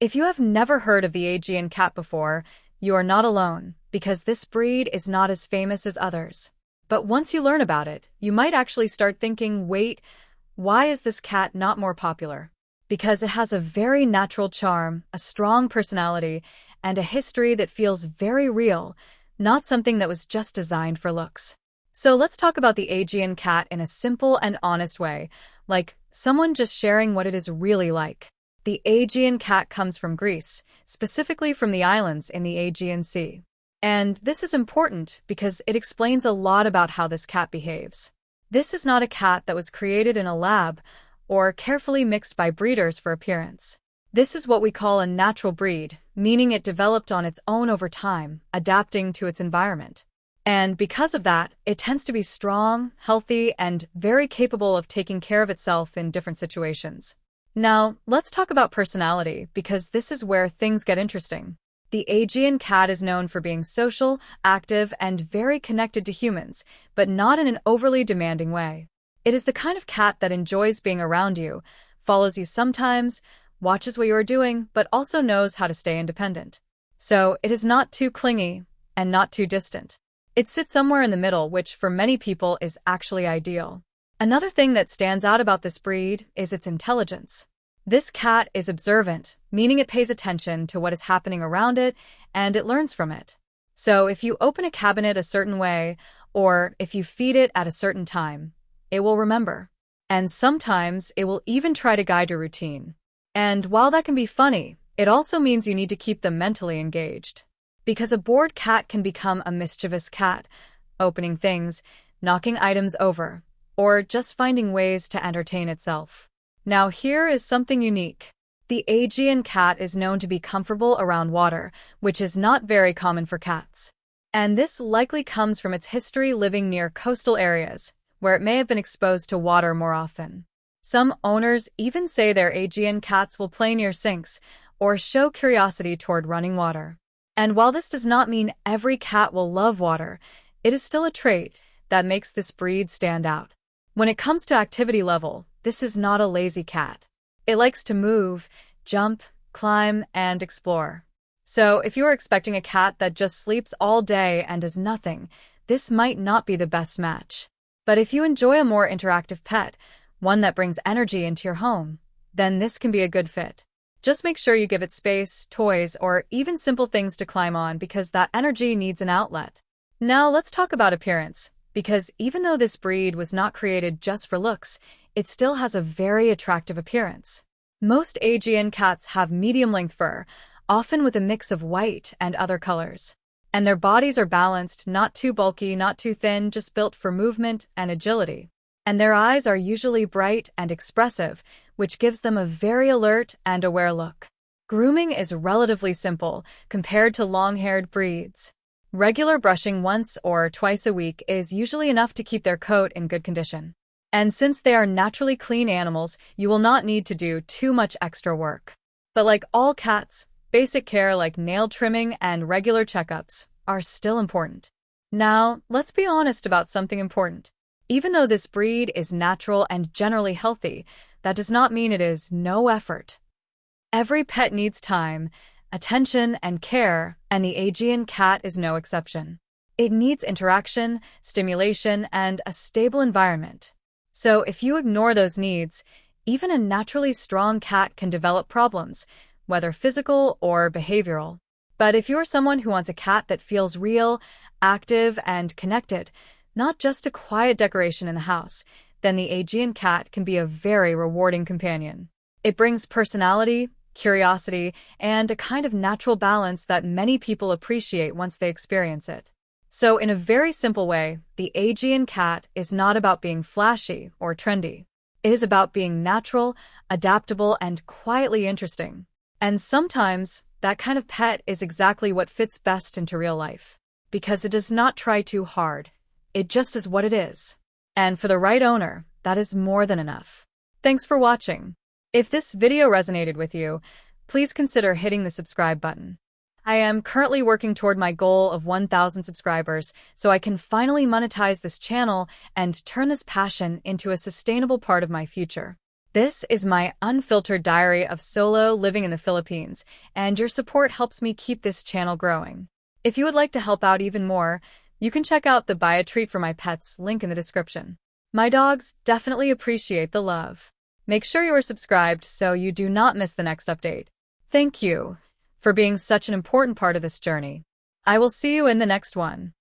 If you have never heard of the Aegean cat before, you are not alone, because this breed is not as famous as others. But once you learn about it, you might actually start thinking, wait, why is this cat not more popular? Because it has a very natural charm, a strong personality, and a history that feels very real, not something that was just designed for looks. So let's talk about the Aegean cat in a simple and honest way, like someone just sharing what it is really like. The Aegean cat comes from Greece, specifically from the islands in the Aegean Sea. And this is important because it explains a lot about how this cat behaves. This is not a cat that was created in a lab or carefully mixed by breeders for appearance. This is what we call a natural breed, meaning it developed on its own over time, adapting to its environment. And because of that, it tends to be strong, healthy, and very capable of taking care of itself in different situations. Now, let's talk about personality, because this is where things get interesting. The Aegean cat is known for being social, active, and very connected to humans, but not in an overly demanding way. It is the kind of cat that enjoys being around you, follows you sometimes, watches what you are doing, but also knows how to stay independent. So, it is not too clingy and not too distant. It sits somewhere in the middle, which for many people is actually ideal. Another thing that stands out about this breed is its intelligence. This cat is observant, meaning it pays attention to what is happening around it and it learns from it. So if you open a cabinet a certain way, or if you feed it at a certain time, it will remember. And sometimes it will even try to guide your routine. And while that can be funny, it also means you need to keep them mentally engaged. Because a bored cat can become a mischievous cat, opening things, knocking items over, or just finding ways to entertain itself. Now here is something unique. The Aegean cat is known to be comfortable around water, which is not very common for cats. And this likely comes from its history living near coastal areas, where it may have been exposed to water more often. Some owners even say their Aegean cats will play near sinks or show curiosity toward running water. And while this does not mean every cat will love water, it is still a trait that makes this breed stand out. When it comes to activity level, this is not a lazy cat. It likes to move, jump, climb, and explore. So if you are expecting a cat that just sleeps all day and does nothing, this might not be the best match. But if you enjoy a more interactive pet, one that brings energy into your home, then this can be a good fit. Just make sure you give it space, toys, or even simple things to climb on because that energy needs an outlet. Now let's talk about appearance, because even though this breed was not created just for looks, it still has a very attractive appearance. Most Aegean cats have medium-length fur, often with a mix of white and other colors. And their bodies are balanced, not too bulky, not too thin, just built for movement and agility. And their eyes are usually bright and expressive, which gives them a very alert and aware look. Grooming is relatively simple compared to long-haired breeds. Regular brushing once or twice a week is usually enough to keep their coat in good condition. And since they are naturally clean animals, you will not need to do too much extra work. But like all cats, basic care like nail trimming and regular checkups are still important. Now, let's be honest about something important. Even though this breed is natural and generally healthy, that does not mean it is no effort. Every pet needs time, attention, and care, and the Aegean cat is no exception. It needs interaction, stimulation, and a stable environment. So if you ignore those needs, even a naturally strong cat can develop problems, whether physical or behavioral. But if you're someone who wants a cat that feels real, active, and connected, not just a quiet decoration in the house, then the Aegean cat can be a very rewarding companion. It brings personality, curiosity, and a kind of natural balance that many people appreciate once they experience it. So in a very simple way, the Aegean cat is not about being flashy or trendy. It is about being natural, adaptable, and quietly interesting. And sometimes, that kind of pet is exactly what fits best into real life. Because it does not try too hard. It just is what it is. And for the right owner, that is more than enough. Thanks for watching. If this video resonated with you, please consider hitting the subscribe button. I am currently working toward my goal of 1,000 subscribers so I can finally monetize this channel and turn this passion into a sustainable part of my future. This is my unfiltered diary of solo living in the Philippines, and your support helps me keep this channel growing. If you would like to help out even more, you can check out the Buy a Treat for My Pets link in the description. My dogs definitely appreciate the love. Make sure you are subscribed so you do not miss the next update. Thank you for being such an important part of this journey. I will see you in the next one.